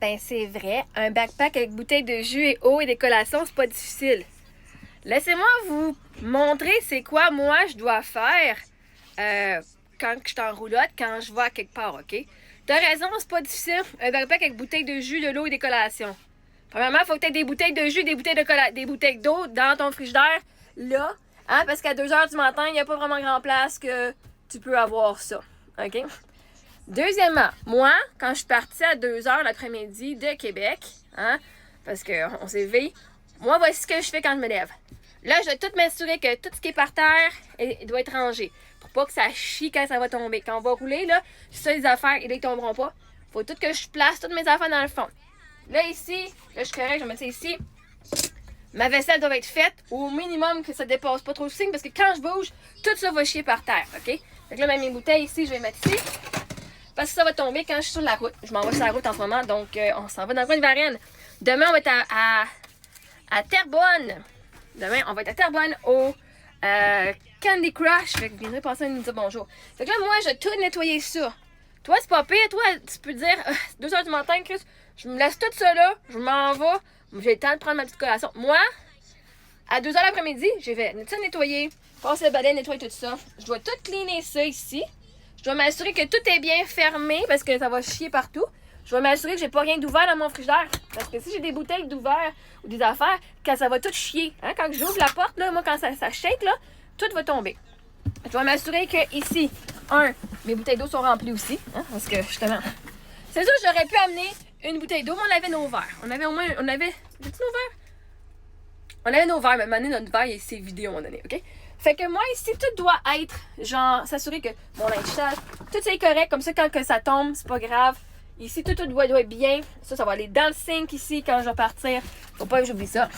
Ben c'est vrai, un backpack avec bouteille de jus et eau et des collations, c'est pas difficile. Laissez-moi vous montrer c'est quoi moi je dois faire quand je suis en roulotte, quand je vais à quelque part, ok? T'as raison, c'est pas difficile. Un backpack avec bouteille de jus, de l'eau et des collations. Premièrement, il faut que tu aies des bouteilles de jus, des bouteilles d'eau dans ton frigidaire, là. Hein, parce qu'à 2h du matin, il n'y a pas vraiment grand place que tu peux avoir ça. OK? Deuxièmement, moi, quand je suis partie à 2h l'après-midi de Québec, hein, parce qu'on s'est levé, moi, voici ce que je fais quand je me lève. Là, je dois tout m'assurer que tout ce qui est par terre doit être rangé. Pour pas que ça chie quand ça va tomber. Quand on va rouler, là, ça, les affaires, ils ne tomberont pas. Faut tout que je place toutes mes affaires dans le fond. Là, ici, là, je suis correct, je vais mettre ça ici. Ma vaisselle doit être faite au minimum que ça dépasse pas trop le signe parce que quand je bouge, tout ça va chier par terre, OK? Donc là, même mes bouteilles ici, je vais les mettre ici. Parce que ça va tomber quand je suis sur la route. Je m'en vais sur la route en ce moment, donc on s'en va dans le coin de Varennes. Demain, on va être à Terrebonne. Demain, on va être à Terrebonne au Candy Crush. Fait que vous viendrez passer à nous dire bonjour. Fait que là, moi, je vais tout nettoyer ça. Toi, c'est pas pire. Toi, tu peux dire 2h du matin, Chris, je me laisse tout ça là, je m'en vais. J'ai le temps de prendre ma petite collation. Moi, à 2h l'après-midi, j'ai fait nettoyer, passer le balai, nettoyer tout ça. Je dois tout cleaner ça ici. Je dois m'assurer que tout est bien fermé parce que ça va chier partout. Je dois m'assurer que j'ai pas rien d'ouvert dans mon frigidaire. Parce que si j'ai des bouteilles d'ouvert ou des affaires, quand ça va tout chier. Hein? Quand j'ouvre la porte, là, moi, quand ça shake, là, tout va tomber. Je dois m'assurer que ici, mes bouteilles d'eau sont remplies aussi. Hein? Parce que justement, c'est sûr que j'aurais pu amener une bouteille d'eau, mais on avait nos verres. On avait nos verres? On avait nos verres, mais maintenant, notre verre, il s'est vidé à un moment donné, OK? Fait que moi, ici, tout doit être, genre, s'assurer que mon linge sale, tout c'est correct, comme ça, quand que ça tombe, c'est pas grave. Ici, tout doit être bien. Ça va aller dans le sink ici, quand je vais partir. Faut pas que j'oublie ça.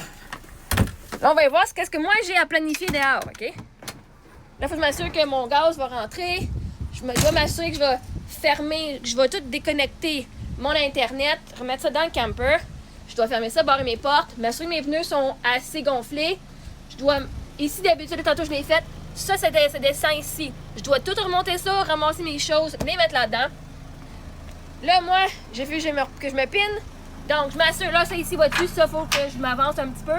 Là, on va voir qu'est-ce que moi, j'ai à planifier dehors, OK? Là, il faut que je m'assure que mon gaz va rentrer. Je dois m'assurer que je vais fermer, que je vais tout déconnecter mon Internet, remettre ça dans le camper. Je dois fermer ça, barrer mes portes, m'assurer que mes pneus sont assez gonflés. Je dois... Ici, d'habitude, tantôt, je l'ai fait. Ça descend ici. Je dois tout remonter ça, ramasser mes choses, les mettre là-dedans. Là, moi, j'ai vu que je me pine. Donc, je m'assure, là, ça ici va dessus. Ça, faut que je m'avance un petit peu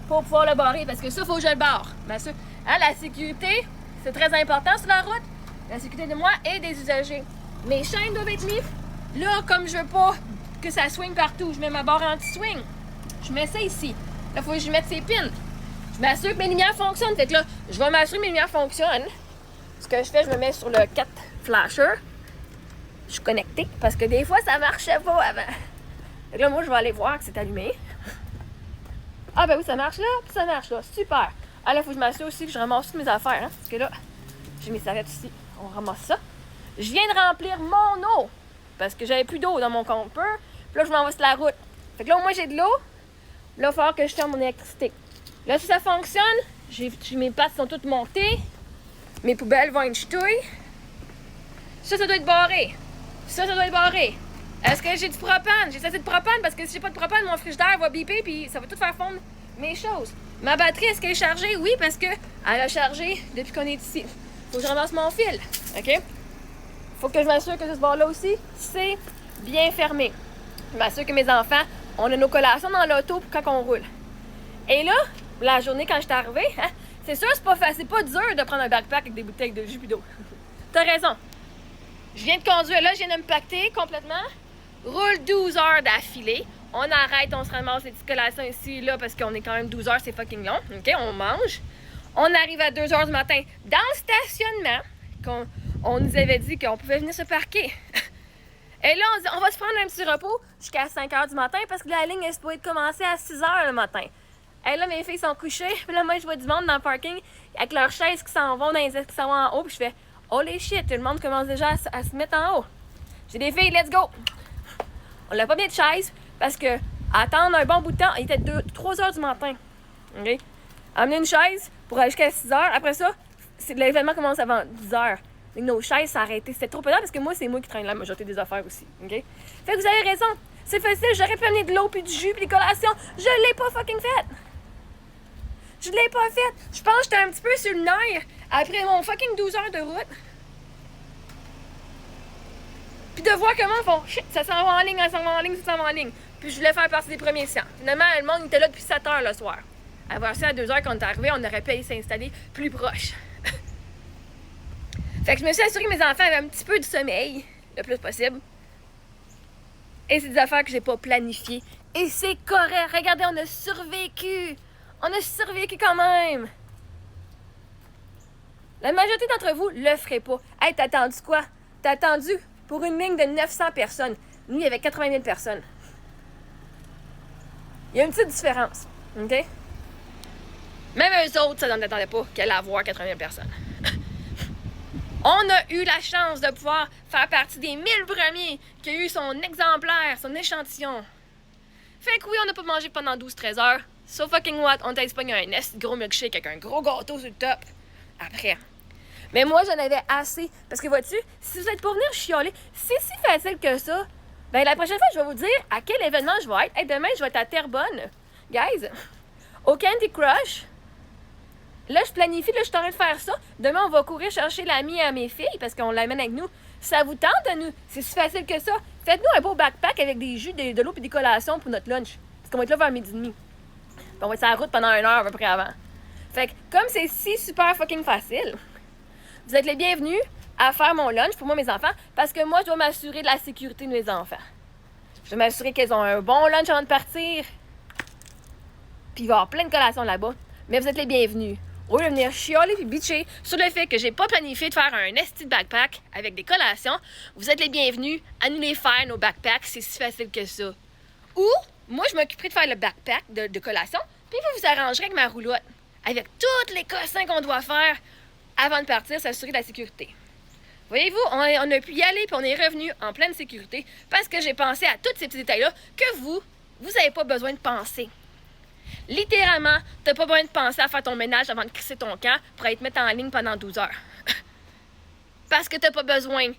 pour pouvoir le barrer. Parce que ça, faut que je le barre. M'assure. Hein, la sécurité, c'est très important sur la route. La sécurité de moi et des usagers. Mes chaînes doivent être mises. Là, comme je veux pas que ça swing partout, je mets ma barre anti-swing. Je mets ça ici. Là, faut que je mette ces pins. Je m'assure que mes lumières fonctionnent. Fait que là, je vais m'assurer que mes lumières fonctionnent. Ce que je fais, je me mets sur le 4 flasher. Je suis connectée parce que des fois, ça marchait pas avant. Fait que là, moi, je vais aller voir que c'est allumé. Ah, ben oui, ça marche là, puis ça marche là. Super. Ah, là, il faut que je m'assure aussi que je ramasse toutes mes affaires. Hein, parce que là, j'ai mes serviettes ici. On ramasse ça. Je viens de remplir mon eau parce que j'avais plus d'eau dans mon camper. Puis là, je m'en vais sur la route. Fait que là, au moins, j'ai de l'eau. Là, il va falloir que je ferme mon électricité. Là, si ça fonctionne, mes pattes sont toutes montées. Mes poubelles vont être jetées. Ça doit être barré. Ça doit être barré. Est-ce que j'ai du propane? J'ai assez de propane parce que si j'ai pas de propane, mon frigidaire va biper puis ça va tout faire fondre mes choses. Ma batterie, est-ce qu'elle est chargée? Oui, parce que elle a chargé depuis qu'on est ici. Faut que je ramasse mon fil. OK? Faut que je m'assure que ce bord-là aussi, c'est bien fermé. Je m'assure que mes enfants, on a nos collations dans l'auto pour quand on roule. Et là, la journée quand je suis arrivée, hein, c'est sûr, c'est pas dur de prendre un backpack avec des bouteilles de jus et d'eau. T'as raison. Je viens de conduire, là, je viens de me pacter complètement. Roule 12 heures d'affilée. On arrête, on se ramasse les petites collations ici, là, parce qu'on est quand même 12 heures, c'est fucking long. OK, on mange. On arrive à 2 heures du matin dans le stationnement, on nous avait dit qu'on pouvait venir se parquer. Et là, on dit, on va se prendre un petit repos jusqu'à 5 heures du matin, parce que la ligne est supposée commencer à 6 heures le matin. Et là, mes filles sont couchées, puis là, moi, je vois du monde dans le parking avec leurs chaises qui s'en vont, qui s'en vont en haut, puis je fais « Holy shit, tout le monde commence déjà à se mettre en haut. » J'ai des filles, let's go! On n'a pas bien de chaise, parce que attendre un bon bout de temps, il était 3 heures du matin. OK? Amener une chaise pour aller jusqu'à 6 heures, après ça, l'événement commence avant 10 heures. Donc, nos chaises s'arrêtaient. C'était trop pesant parce que moi, c'est moi qui traîne la majorité des affaires aussi. OK? Fait que vous avez raison. C'est facile. J'aurais pu amener de l'eau, puis du jus, puis des collations. Je l'ai pas fucking fait. Je l'ai pas fait. Je pense que j'étais un petit peu sur le nerf après mon fucking 12 heures de route. Puis de voir comment ils font, shit, ça s'en va en ligne, ça s'en va en ligne, ça s'en va en ligne. Puis je voulais faire partie des premiers séances. Finalement, le monde était là depuis 7 h le soir. À voir ça à 2 h quand on est arrivé, on aurait pu aller s'installer plus proche. Fait que je me suis assurée que mes enfants avaient un petit peu de sommeil, le plus possible. Et c'est des affaires que j'ai pas planifiées. Et c'est correct. Regardez, on a survécu. On a survécu quand même. La majorité d'entre vous le ferait pas. Hey, t'as attendu quoi? T'as attendu pour une ligne de 900 personnes. Nous, il y avait 80 000 personnes. Il y a une petite différence. OK? Même eux autres, ça n'attendait pas qu'elle allait avoir 80 000 personnes. On a eu la chance de pouvoir faire partie des 1000 premiers qui a eu son exemplaire, son échantillon. Fait que oui, on n'a pas mangé pendant 12-13 heures. So fucking what? On t'a exposé un gros milkshake avec un gros gâteau sur le top. Après. Mais moi, j'en avais assez. Parce que vois-tu, si vous êtes pour venir chialer, c'est si facile que ça. Ben la prochaine fois, je vais vous dire à quel événement je vais être. Hey, demain, je vais être à Terrebonne. Guys, au Candy Crush. Là, je planifie, là, je suis en train de faire ça. Demain, on va courir chercher l'ami à mes filles parce qu'on l'amène avec nous. Ça vous tente à nous? C'est si facile que ça. Faites-nous un beau backpack avec des jus, de l'eau et des collations pour notre lunch. Parce qu'on va être là vers midi et demi. Puis on va être sur la route pendant 1 heure à peu près avant. Fait que, comme c'est si super fucking facile, vous êtes les bienvenus à faire mon lunch pour moi, mes enfants, parce que moi, je dois m'assurer de la sécurité de mes enfants. Je dois m'assurer qu'ils ont un bon lunch avant de partir. Puis il va y avoir plein de collations là-bas. Mais vous êtes les bienvenus. Au lieu de venir chialer et bitcher sur le fait que j'ai pas planifié de faire un esti de backpack avec des collations, vous êtes les bienvenus à nous les faire, nos backpacks. C'est si facile que ça. Ou, moi, je m'occuperai de faire le backpack de collations, puis vous vous arrangerez avec ma roulotte. Avec tous les cossins qu'on doit faire avant de partir, s'assurer de la sécurité. Voyez-vous, on a pu y aller, puis on est revenu en pleine sécurité parce que j'ai pensé à tous ces petits détails-là que vous n'avez pas besoin de penser. Littéralement, t'as pas besoin de penser à faire ton ménage avant de crisser ton camp pour aller te mettre en ligne pendant 12 heures. Parce que t'as pas besoin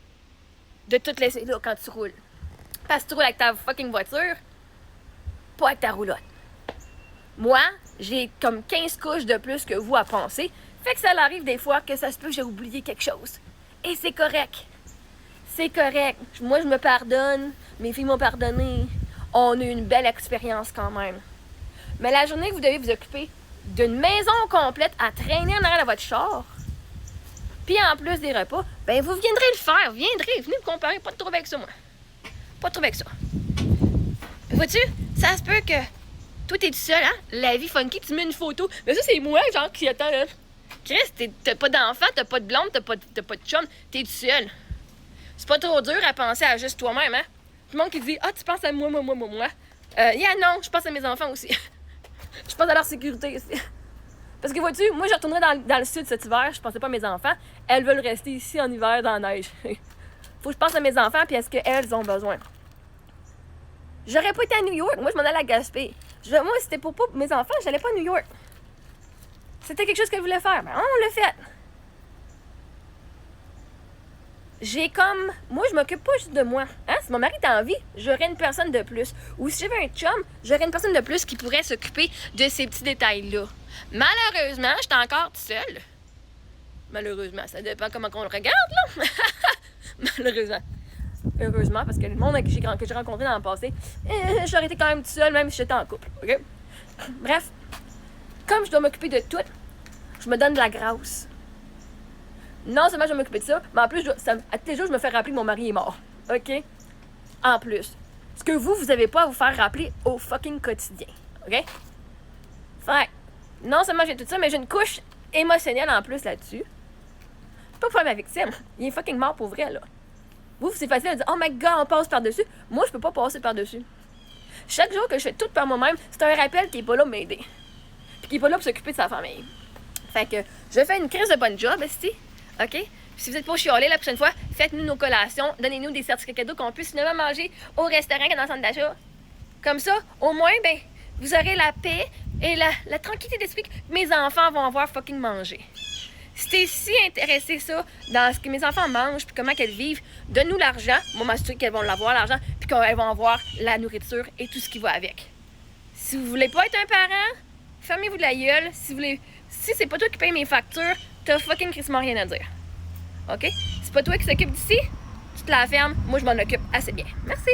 de tout laisser là quand tu roules. Parce que tu roules avec ta fucking voiture, pas avec ta roulotte. Moi, j'ai comme 15 couches de plus que vous à penser. Fait que ça arrive des fois que ça se peut que j'ai oublié quelque chose. Et c'est correct. C'est correct. Moi, je me pardonne. Mes filles m'ont pardonné. On a eu une belle expérience quand même. Mais la journée que vous devez vous occuper d'une maison complète à traîner en arrière de votre char, puis en plus des repas, ben vous viendrez le faire. Venez me comparer. Pas de trouble avec ça, moi. Pas de trouble avec ça. Vois-tu, ça se peut que toi, t'es tout seul, hein? La vie funky, tu mets une photo. Mais ça, c'est moi, genre, qui attend, là. Chris, t'as pas d'enfant, t'as pas de blonde, t'as pas de chum, t'es tout seul. C'est pas trop dur à penser à juste toi-même, hein? Tout le monde qui dit « Ah, tu penses à moi. » Non, je pense à mes enfants aussi. Je pense à leur sécurité aussi. Parce que vois-tu, moi, je retournerai dans le sud cet hiver. Je pensais pas à mes enfants. Elles veulent rester ici en hiver dans la neige. Faut que je pense à mes enfants puis à ce qu'elles ont besoin. J'aurais pas été à New York. Moi, je m'en allais à Gaspé. Moi, c'était pour pas mes enfants, j'allais pas à New York. C'était quelque chose que je voulais faire. Ben, on l'a fait. Moi, je m'occupe pas juste de moi. Hein? Si mon mari est en vie, j'aurais une personne de plus. Ou si j'avais un chum, j'aurais une personne de plus qui pourrait s'occuper de ces petits détails-là. Malheureusement, j'étais encore toute seule. Malheureusement, ça dépend comment on le regarde, là. Malheureusement. Heureusement, parce que le monde que j'ai rencontré dans le passé, j'aurais été quand même toute seule, même si j'étais en couple. OK? Bref, comme je dois m'occuper de tout, je me donne de la grâce. Non seulement je vais m'occuper de ça, mais en plus, à tous les jours, je me fais rappeler que mon mari est mort. OK? En plus. Ce que vous n'avez pas à vous faire rappeler au fucking quotidien. OK? Fait non seulement j'ai tout ça, mais j'ai une couche émotionnelle en plus là-dessus. Pas pour faire ma victime. Il est fucking mort pour vrai, là. Vous, c'est facile de dire « Oh my God, on passe par-dessus. » Moi, je peux pas passer par-dessus. Chaque jour que je fais tout par moi-même, c'est un rappel qui est pas là pour m'aider. Puis qui est pas là pour s'occuper de sa famille. Fait que je fais une crise de bonne job, esti. OK? Puis si vous êtes pas chialés la prochaine fois, faites-nous nos collations, donnez-nous des certificats cadeaux qu'on puisse finalement manger au restaurant dans le centre d'achat. Comme ça, au moins, ben, vous aurez la paix et la tranquillité d'esprit que mes enfants vont avoir fucking mangé. Si t'es si intéressé ça dans ce que mes enfants mangent puis comment qu'elles vivent, donne-nous l'argent. Moi, m'assurer qu'elles vont l'avoir, l'argent, puis qu'elles vont avoir la nourriture et tout ce qui va avec. Si vous voulez pas être un parent, fermez-vous de la gueule. Si c'est pas toi qui paye mes factures, t'as fucking crissement rien à dire. OK? C'est pas toi qui s'occupe d'ici, tu toute la ferme. Moi, je m'en occupe assez bien. Merci!